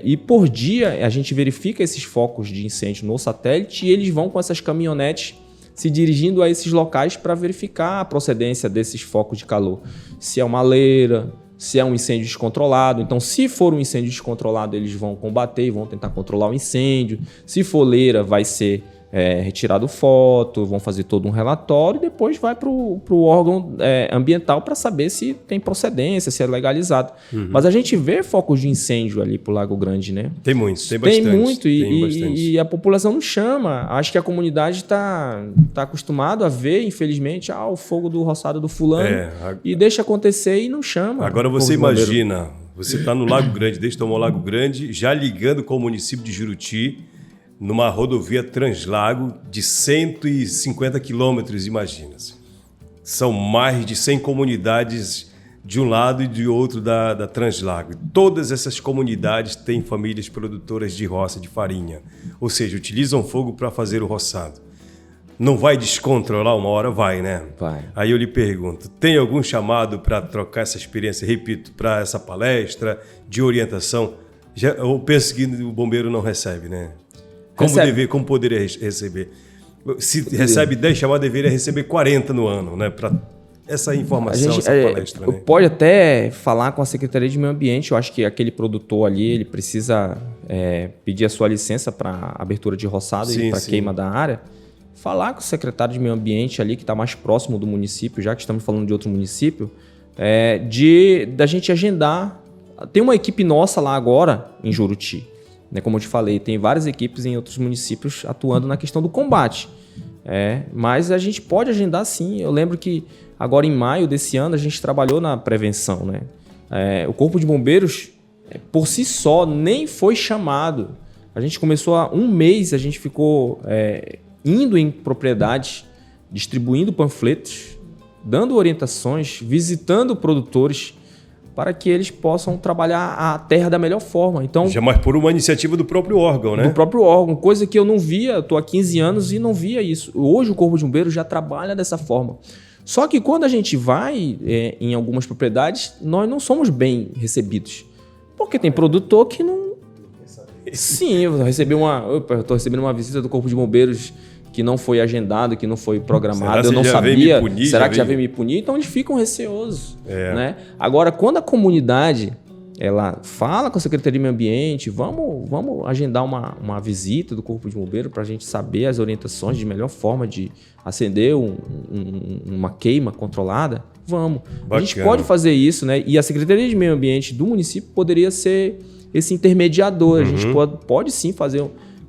E por dia a gente verifica esses focos de incêndio no satélite e eles vão com essas caminhonetes se dirigindo a esses locais para verificar a procedência desses focos de calor. Se é uma leira, se é um incêndio descontrolado. Então, se for um incêndio descontrolado, eles vão combater e vão tentar controlar o incêndio. Se for leira, vai ser retirado foto, vão fazer todo um relatório e depois vai para o órgão ambiental para saber se tem procedência, se é legalizado. Uhum. Mas a gente vê focos de incêndio ali para o Lago Grande, né? Tem muitos, tem bastante. Tem muito e a população não chama. Acho que a comunidade está acostumada a ver, infelizmente, o fogo do roçado do fulano e deixa acontecer e não chama. Agora você imagina, você está no Lago Grande, desde que tomou o Lago Grande, já ligando com o município de Juruti, numa rodovia Translago de 150 quilômetros, imagina-se. São mais de 100 comunidades de um lado e de outro da Translago. Todas essas comunidades têm famílias produtoras de roça, de farinha. Ou seja, utilizam fogo para fazer o roçado. Não vai descontrolar uma hora? Vai, né? Vai. Aí eu lhe pergunto, tem algum chamado para trocar essa experiência, repito, para essa palestra de orientação? Eu penso que o bombeiro não recebe, né? Como poderia receber? Se recebe 10 chamadas, deveria receber 40 no ano, né? Para essa informação, essa palestra. Né? Pode até falar com a Secretaria de Meio Ambiente. Eu acho que aquele produtor ali, ele precisa pedir a sua licença para abertura de roçado e para queima da área. Falar com o secretário de Meio Ambiente ali, que está mais próximo do município, já que estamos falando de outro município, da gente agendar. Tem uma equipe nossa lá agora, em Juruti. Como eu te falei, tem várias equipes em outros municípios atuando na questão do combate. Mas a gente pode agendar sim. Eu lembro que agora em maio desse ano a gente trabalhou na prevenção, né? O Corpo de Bombeiros, por si só, nem foi chamado. A gente começou há um mês, a gente ficou indo em propriedades, distribuindo panfletos, dando orientações, visitando produtores para que eles possam trabalhar a terra da melhor forma. Então, já mais por uma iniciativa do próprio órgão, né? Do próprio órgão, coisa que eu não via, estou há 15 anos e não via isso. Hoje o Corpo de Bombeiros já trabalha dessa forma. Só que quando a gente vai em algumas propriedades, nós não somos bem recebidos. Porque tem produtor que não... Sim, eu estou recebendo uma visita do Corpo de Bombeiros que não foi agendado, que não foi programado, eu não sabia. Será que já veio me punir? Então eles ficam receosos. Né? Agora, quando a comunidade ela fala com a Secretaria de Meio Ambiente, vamos agendar uma visita do Corpo de Bombeiro para a gente saber as orientações de melhor forma de acender uma queima controlada, vamos. Bacana. A gente pode fazer isso, né? E a Secretaria de Meio Ambiente do município poderia ser esse intermediador. A gente pode sim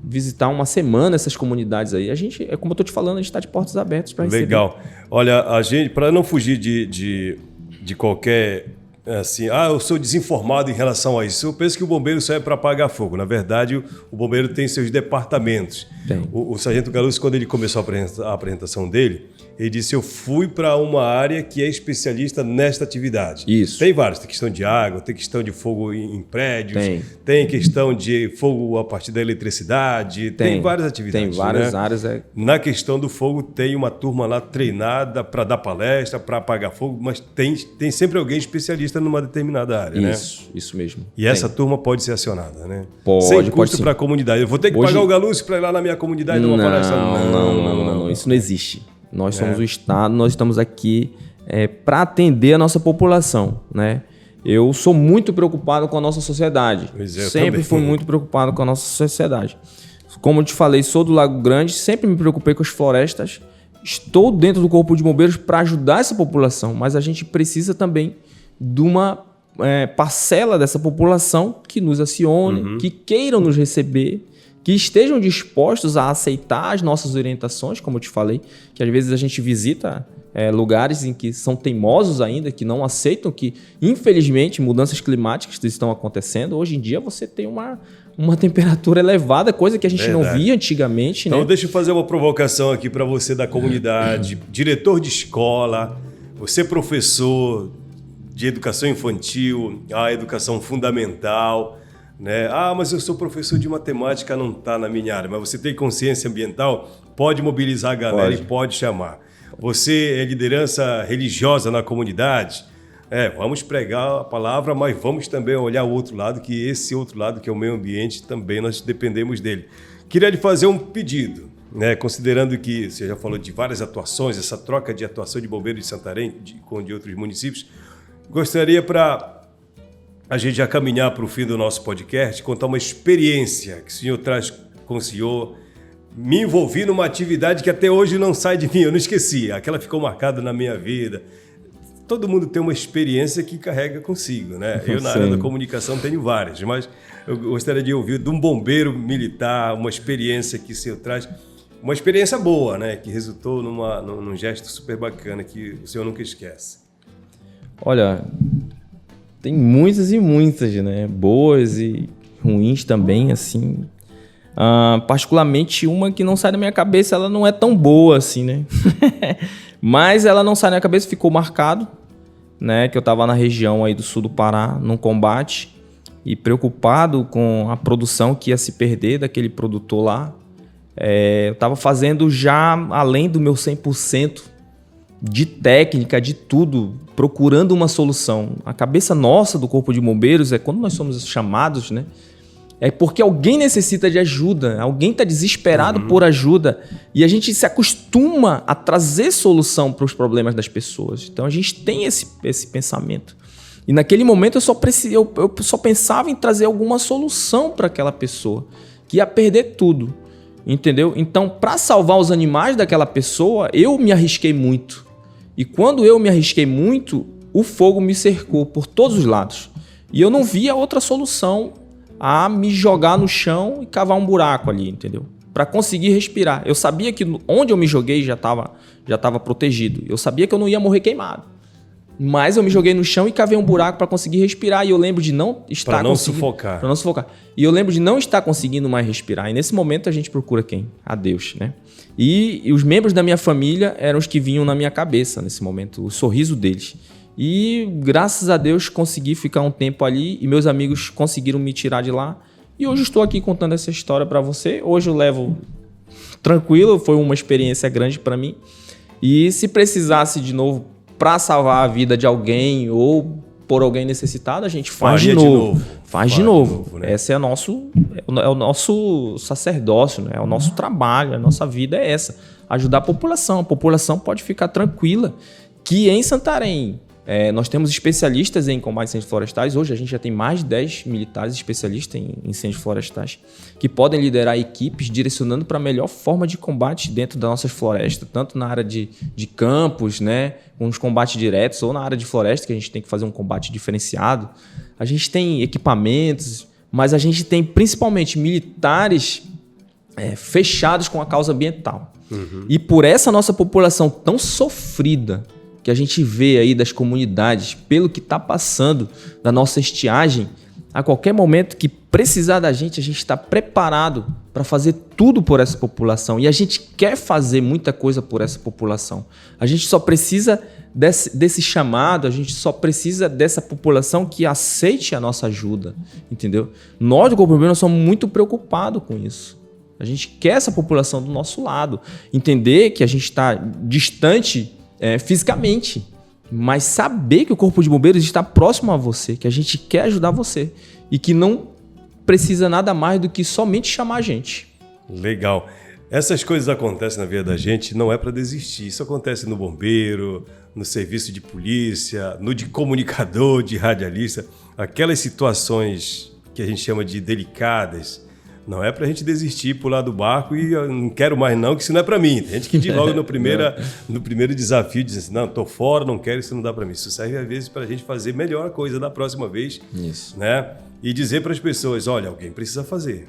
visitar uma semana essas comunidades aí. A gente, como eu estou te falando, a gente está de portas abertas para receber. Legal. Olha, a gente, para não fugir de qualquer... assim, eu sou desinformado em relação a isso. Eu penso que o bombeiro só é para apagar fogo. Na verdade, o bombeiro tem seus departamentos. O Sargento Galucci, quando ele começou a apresentação dele, ele disse: eu fui para uma área que é especialista nesta atividade. Isso. Tem vários. Tem questão de água, tem questão de fogo em prédios, tem questão de fogo a partir da eletricidade, tem várias atividades. Tem várias áreas. Na questão do fogo, tem uma turma lá treinada para dar palestra, para apagar fogo, mas tem sempre alguém especialista numa determinada área, né? Isso mesmo. E essa turma pode ser acionada, né? Sem custo para a comunidade. Eu vou ter que pagar o Galucci para ir lá na minha comunidade dar uma palestra? Não. Isso não existe. Nós somos o Estado, nós estamos aqui para atender a nossa população, né? Eu sou muito preocupado com a nossa sociedade. Sempre fui muito preocupado com a nossa sociedade. Como eu te falei, sou do Lago Grande, sempre me preocupei com as florestas. Estou dentro do Corpo de Bombeiros para ajudar essa população, mas a gente precisa também de uma parcela dessa população que nos acione, que queiram nos receber, que estejam dispostos a aceitar as nossas orientações, como eu te falei, que às vezes a gente visita lugares em que são teimosos ainda, que não aceitam que, infelizmente, mudanças climáticas estão acontecendo. Hoje em dia você tem uma temperatura elevada, coisa que a gente não via antigamente. Então, né? Deixa eu fazer uma provocação aqui para você da comunidade, diretor de escola, você professor de educação infantil, a educação fundamental, né? Mas eu sou professor de matemática, não está na minha área, mas você tem consciência ambiental, pode mobilizar a galera e pode chamar. Você é liderança religiosa na comunidade, vamos pregar a palavra, mas vamos também olhar o outro lado, que esse outro lado, que é o meio ambiente, também nós dependemos dele. Queria lhe fazer um pedido, né? Considerando que você já falou de várias atuações, essa troca de atuação de bombeiros de Santarém com de outros municípios, gostaria para a gente já caminhar para o fim do nosso podcast, contar uma experiência que o senhor traz com o senhor. Me envolvi numa atividade que até hoje não sai de mim, eu não esqueci, aquela ficou marcada na minha vida. Todo mundo tem uma experiência que carrega consigo, né? Eu, na área da comunicação, tenho várias, mas eu gostaria de ouvir de um bombeiro militar, uma experiência que o senhor traz, uma experiência boa, né? Que resultou num gesto super bacana que o senhor nunca esquece. Olha, tem muitas e muitas, né? Boas e ruins também, assim. Particularmente uma que não sai da minha cabeça, ela não é tão boa assim, né? Mas ela não sai da minha cabeça, ficou marcado, né? Que eu estava na região aí do sul do Pará, num combate, e preocupado com a produção que ia se perder daquele produtor lá. Eu estava fazendo já além do meu 100%, de técnica, de tudo, procurando uma solução. A cabeça nossa do Corpo de Bombeiros quando nós somos chamados, né? É porque alguém necessita de ajuda, alguém está desesperado por ajuda e a gente se acostuma a trazer solução para os problemas das pessoas. Então a gente tem esse pensamento. E naquele momento eu só pensava em trazer alguma solução para aquela pessoa que ia perder tudo, entendeu? Então, para salvar os animais daquela pessoa, eu me arrisquei muito. E quando eu me arrisquei muito, o fogo me cercou por todos os lados. E eu não via outra solução a me jogar no chão e cavar um buraco ali, entendeu? para conseguir respirar. Eu sabia que onde eu me joguei já estava protegido. Eu sabia que eu não ia morrer queimado. Mas eu me joguei no chão e cavei um buraco para conseguir respirar. E eu lembro de não estar conseguindo... Para não sufocar. E eu lembro de não estar conseguindo mais respirar. E nesse momento a gente procura quem? A Deus, né? E os membros da minha família eram os que vinham na minha cabeça nesse momento. O sorriso deles. E graças a Deus consegui ficar um tempo ali. E meus amigos conseguiram me tirar de lá. E hoje estou aqui contando essa história para você. Hoje eu levo tranquilo. Foi uma experiência grande para mim. E se precisasse de novo para salvar a vida de alguém ou por alguém necessitado, a gente faz de novo. Faz de novo. Né? Esse é o nosso sacerdócio, né? É o nosso trabalho, a nossa vida é essa. Ajudar a população. A população pode ficar tranquila que em Santarém nós temos especialistas em combate a incêndios florestais. Hoje a gente já tem mais de 10 militares especialistas em incêndios florestais que podem liderar equipes direcionando para a melhor forma de combate dentro das nossas florestas, tanto na área de campos, né, com os combates diretos, ou na área de floresta, que a gente tem que fazer um combate diferenciado. A gente tem equipamentos, mas a gente tem principalmente militares fechados com a causa ambiental. Uhum. E por essa nossa população tão sofrida, que a gente vê aí das comunidades, pelo que está passando da nossa estiagem, a qualquer momento que precisar da gente, a gente está preparado para fazer tudo por essa população. E a gente quer fazer muita coisa por essa população. A gente só precisa desse chamado, a gente só precisa dessa população que aceite a nossa ajuda, entendeu? Nós do Corpo de Bombeiros somos muito preocupados com isso. A gente quer essa população do nosso lado. Entender que a gente está distante fisicamente, mas saber que o Corpo de Bombeiros está próximo a você, que a gente quer ajudar você e que não precisa nada mais do que somente chamar a gente. Legal. Essas coisas acontecem na vida da gente, não é para desistir. Isso acontece no bombeiro, no serviço de polícia, no de comunicador, de radialista. Aquelas situações que a gente chama de delicadas, não é pra gente desistir, pular do barco e eu não quero mais não, que isso não é pra mim. Tem gente que diz logo no primeiro desafio, diz assim, não, tô fora, não quero, isso não dá pra mim. Isso serve às vezes pra gente fazer melhor a coisa da próxima vez. Isso. Né? E dizer para as pessoas, olha, alguém precisa fazer.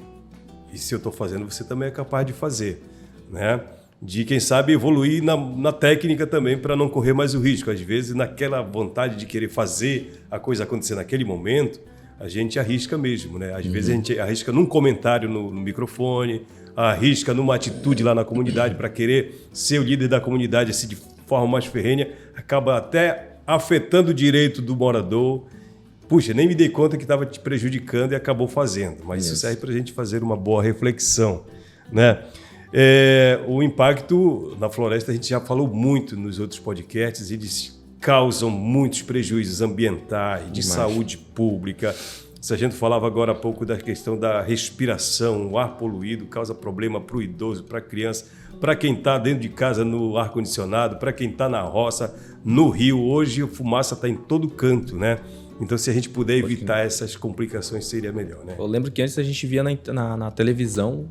E se eu tô fazendo, você também é capaz de fazer. Né? De, quem sabe, evoluir na técnica também para não correr mais o risco. Às vezes, naquela vontade de querer fazer a coisa acontecer naquele momento, a gente arrisca mesmo, né? Às vezes a gente arrisca num comentário no microfone, arrisca numa atitude lá na comunidade para querer ser o líder da comunidade assim, de forma mais ferrenha, acaba até afetando o direito do morador. Puxa, nem me dei conta que estava te prejudicando e acabou fazendo. Mas isso serve para a gente fazer uma boa reflexão, né? O impacto na floresta a gente já falou muito nos outros podcasts, eles causam muitos prejuízos ambientais, de saúde pública. Se a gente falava agora há pouco da questão da respiração, o ar poluído causa problema para o idoso, para a criança, para quem está dentro de casa no ar-condicionado, para quem está na roça, no rio. Hoje a fumaça está em todo canto, né? Então, se a gente puder evitar essas complicações, seria melhor, né? Eu lembro que antes a gente via na televisão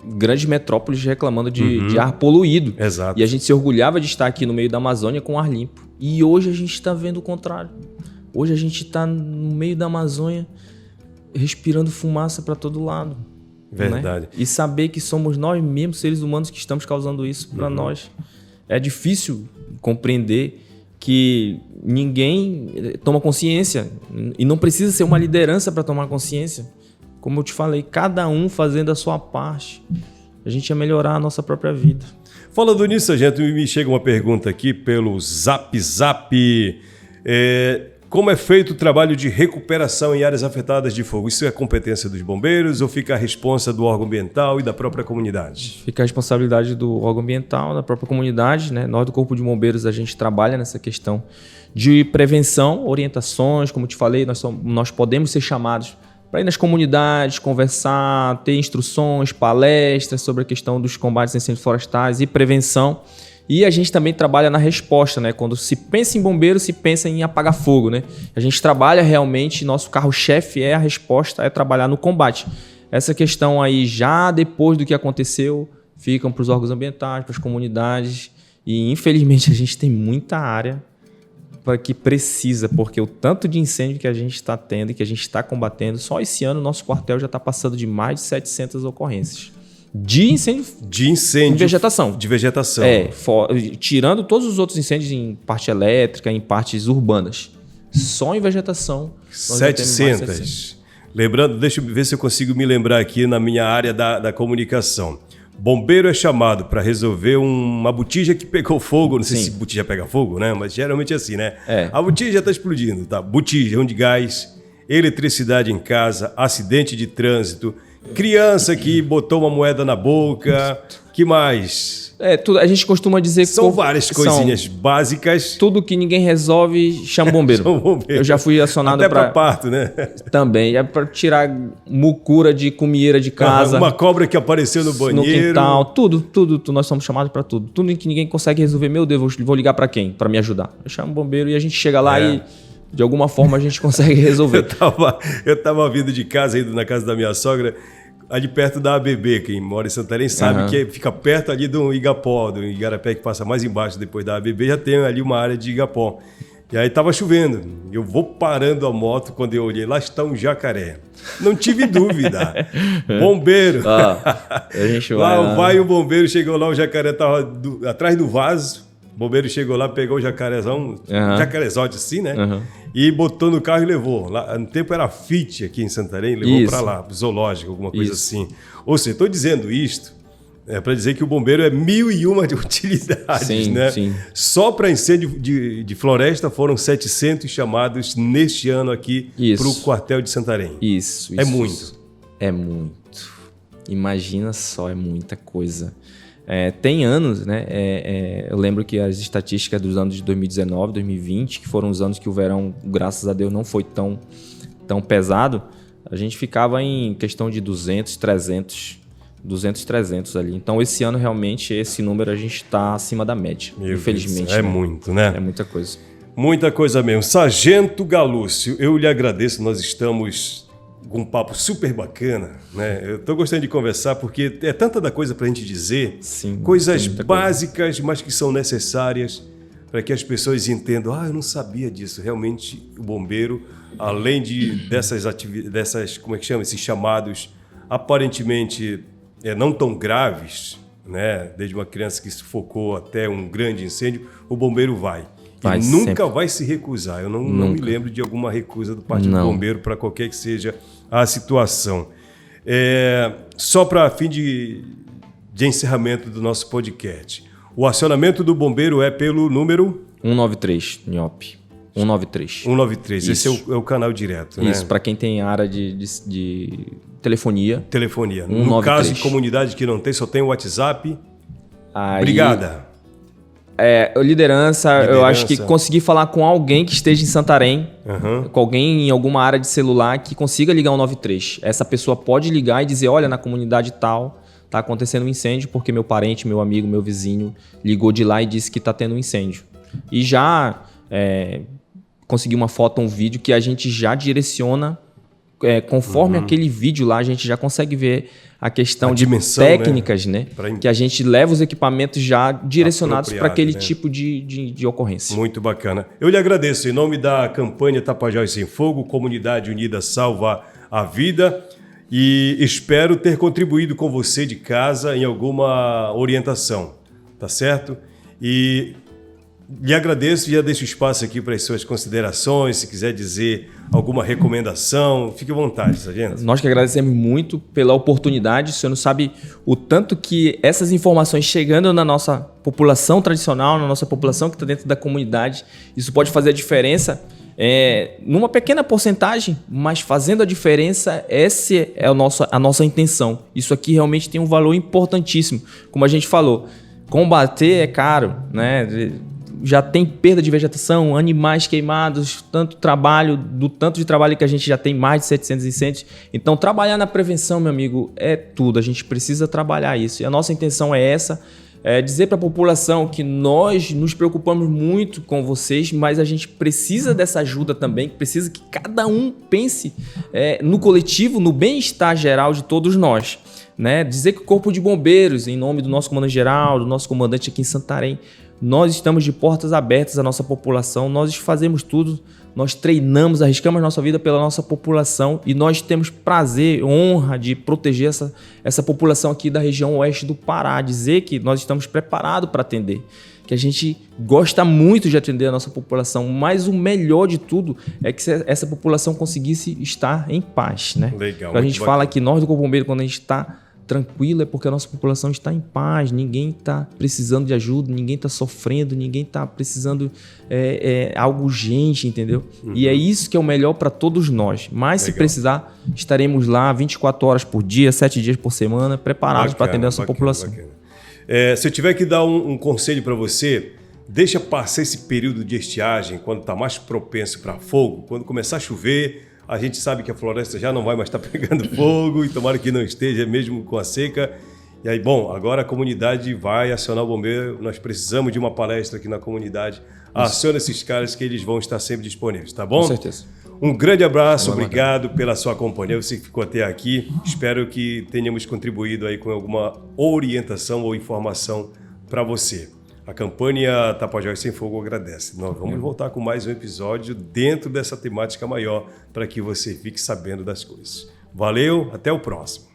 grandes metrópoles reclamando de ar poluído. Exato. E a gente se orgulhava de estar aqui no meio da Amazônia com ar limpo. E hoje a gente está vendo o contrário. Hoje a gente está no meio da Amazônia respirando fumaça para todo lado. Verdade. Né? E saber que somos nós mesmos, seres humanos, que estamos causando isso para nós. É difícil compreender que ninguém toma consciência. E não precisa ser uma liderança para tomar consciência. Como eu te falei, cada um fazendo a sua parte, a gente ia melhorar a nossa própria vida. Falando nisso, gente, me chega uma pergunta aqui pelo Zap. Como é feito o trabalho de recuperação em áreas afetadas de fogo? Isso é competência dos bombeiros ou fica a responsa do órgão ambiental e da própria comunidade? Fica a responsabilidade do órgão ambiental, da própria comunidade, né? Nós do Corpo de Bombeiros, a gente trabalha nessa questão de prevenção, orientações, como eu te falei, nós podemos ser chamados para ir nas comunidades, conversar, ter instruções, palestras sobre a questão dos combates a incêndios florestais e prevenção. E a gente também trabalha na resposta, né? Quando se pensa em bombeiro, se pensa em apagar fogo, né? A gente trabalha realmente, nosso carro-chefe é a resposta, é trabalhar no combate. Essa questão aí, já depois do que aconteceu, ficam para os órgãos ambientais, para as comunidades. E infelizmente a gente tem muita área para que precisa, porque o tanto de incêndio que a gente está tendo e que a gente está combatendo, só esse ano o nosso quartel já está passando de mais de 700 ocorrências. de incêndio. De incêndio. De vegetação. De vegetação. Tirando todos os outros incêndios em parte elétrica, em partes urbanas. Só em vegetação. 700. Lembrando, deixa eu ver se eu consigo me lembrar aqui na minha área da comunicação. Bombeiro é chamado para resolver uma botija que pegou fogo. Não sei se botija pega fogo, né? Mas geralmente é assim, né? A botija está explodindo, tá? Botijão de gás, eletricidade em casa, acidente de trânsito, criança que botou uma moeda na boca, que mais? A gente costuma dizer que... São várias coisinhas básicas. Tudo que ninguém resolve, chama o bombeiro. Chama o bombeiro. Eu já fui acionado até para parto, né? Também. É para tirar mucura de comieira de casa. Uma cobra que apareceu no banheiro. No quintal. Tudo. Nós somos chamados para tudo. Tudo que ninguém consegue resolver. Meu Deus, vou ligar para quem? Para me ajudar. Eu chamo o bombeiro e a gente chega lá e... De alguma forma a gente consegue resolver. Eu tava vindo de casa, indo na casa da minha sogra, ali perto da ABB. Quem mora em Santarém sabe que fica perto ali do Igapó, do Igarapé, que passa mais embaixo depois da ABB, já tem ali uma área de Igapó. E aí tava chovendo. Eu vou parando a moto, quando eu olhei, lá está um jacaré. Não tive dúvida. Bombeiro. A gente vai o bombeiro, chegou lá, o jacaré tava atrás do vaso. O bombeiro chegou lá, pegou o jacarezão, jacarezote assim, né? E botou no carro e levou. Lá, no tempo era Fit aqui em Santarém, levou para lá, zoológico, alguma coisa assim. Ou seja, estou dizendo isto para dizer que o bombeiro é 1001 de utilidades, né? Sim. Só para incêndio de floresta foram 700 chamados neste ano aqui para o quartel de Santarém. Isso. Muito. É muito. Imagina só, é muita coisa. Tem anos, né? Eu lembro que as estatísticas dos anos de 2019, 2020, que foram os anos que o verão, graças a Deus, não foi tão pesado, a gente ficava em questão de 200, 300 ali. Então, esse ano, realmente, esse número a gente está acima da média, infelizmente. É muito, né? É muita coisa. Muita coisa mesmo. Sargento Galúcio, eu lhe agradeço, nós estamos... com um papo super bacana, né? Eu estou gostando de conversar porque é tanta da coisa para a gente dizer, coisas básicas, mas que são necessárias para que as pessoas entendam. Eu não sabia disso. Realmente, o bombeiro, além dessas, como é que chama, esses chamados aparentemente não tão graves, né? Desde uma criança que sufocou até um grande incêndio, o bombeiro vai. E nunca vai se recusar. Eu não me lembro de alguma recusa do Partido do Bombeiro para qualquer que seja a situação. Só para fim de encerramento do nosso podcast. O acionamento do bombeiro é pelo número... 193, NIOP. 193. 193, esse é o canal direto, né? Isso, para quem tem área de telefonia. Telefonia. 193. No caso de comunidade que não tem, só tem o WhatsApp. Brigada. Liderança, eu acho que conseguir falar com alguém que esteja em Santarém, com alguém em alguma área de celular que consiga ligar o 193. Essa pessoa pode ligar e dizer, olha, na comunidade tal, está acontecendo um incêndio porque meu parente, meu amigo, meu vizinho ligou de lá e disse que está tendo um incêndio. E já conseguir uma foto, um vídeo que a gente já direciona, conforme aquele vídeo lá, a gente já consegue ver a questão de técnicas, né? Que a gente leva os equipamentos já direcionados para aquele tipo de ocorrência. Muito bacana. Eu lhe agradeço. Em nome da campanha Tapajós Sem Fogo, Comunidade Unida Salva a Vida, e espero ter contribuído com você de casa em alguma orientação, tá certo? E lhe agradeço e já deixo espaço aqui para as suas considerações, se quiser dizer alguma recomendação, fique à vontade, sargento. Nós que agradecemos muito pela oportunidade. O senhor não sabe o tanto que essas informações chegando na nossa população tradicional, na nossa população que está dentro da comunidade, isso pode fazer a diferença numa pequena porcentagem, mas fazendo a diferença, essa é a nossa intenção. Isso aqui realmente tem um valor importantíssimo. Como a gente falou, combater é caro, né? Já tem perda de vegetação, animais queimados, tanto de trabalho que a gente já tem mais de 700 incêndios. Então, trabalhar na prevenção, meu amigo, é tudo. A gente precisa trabalhar isso. E a nossa intenção é essa, dizer para a população que nós nos preocupamos muito com vocês, mas a gente precisa dessa ajuda também, precisa que cada um pense no coletivo, no bem-estar geral de todos nós. né? Dizer que o Corpo de Bombeiros, em nome do nosso comandante-geral, do nosso comandante aqui em Santarém, nós estamos de portas abertas à nossa população, nós fazemos tudo, nós treinamos, arriscamos nossa vida pela nossa população e nós temos prazer, honra de proteger essa população aqui da região oeste do Pará, dizer que nós estamos preparados para atender, que a gente gosta muito de atender a nossa população, mas o melhor de tudo é que essa população conseguisse estar em paz, né? Legal. A gente fala que nós do Corpo Bombeiro, quando a gente está tranquilo, é porque a nossa população está em paz, ninguém está precisando de ajuda, ninguém está sofrendo, ninguém está precisando algo urgente, entendeu? E é isso que é o melhor para todos nós. Mas se precisar, estaremos lá 24 horas por dia, 7 dias por semana, preparados para atender a nossa população. Se eu tiver que dar um conselho para você, deixa passar esse período de estiagem, quando está mais propenso para fogo, quando começar a chover. A gente sabe que a floresta já não vai mais estar pegando fogo e tomara que não esteja mesmo com a seca. E aí, bom, agora a comunidade vai acionar o bombeiro. Nós precisamos de uma palestra aqui na comunidade. Aciona esses caras que eles vão estar sempre disponíveis, tá bom? Com certeza. Um grande abraço, obrigado pela sua companhia. Você que ficou até aqui. Espero que tenhamos contribuído aí com alguma orientação ou informação para você. A campanha Tapajós Sem Fogo agradece. Nós vamos voltar com mais um episódio dentro dessa temática maior para que você fique sabendo das coisas. Valeu, até o próximo.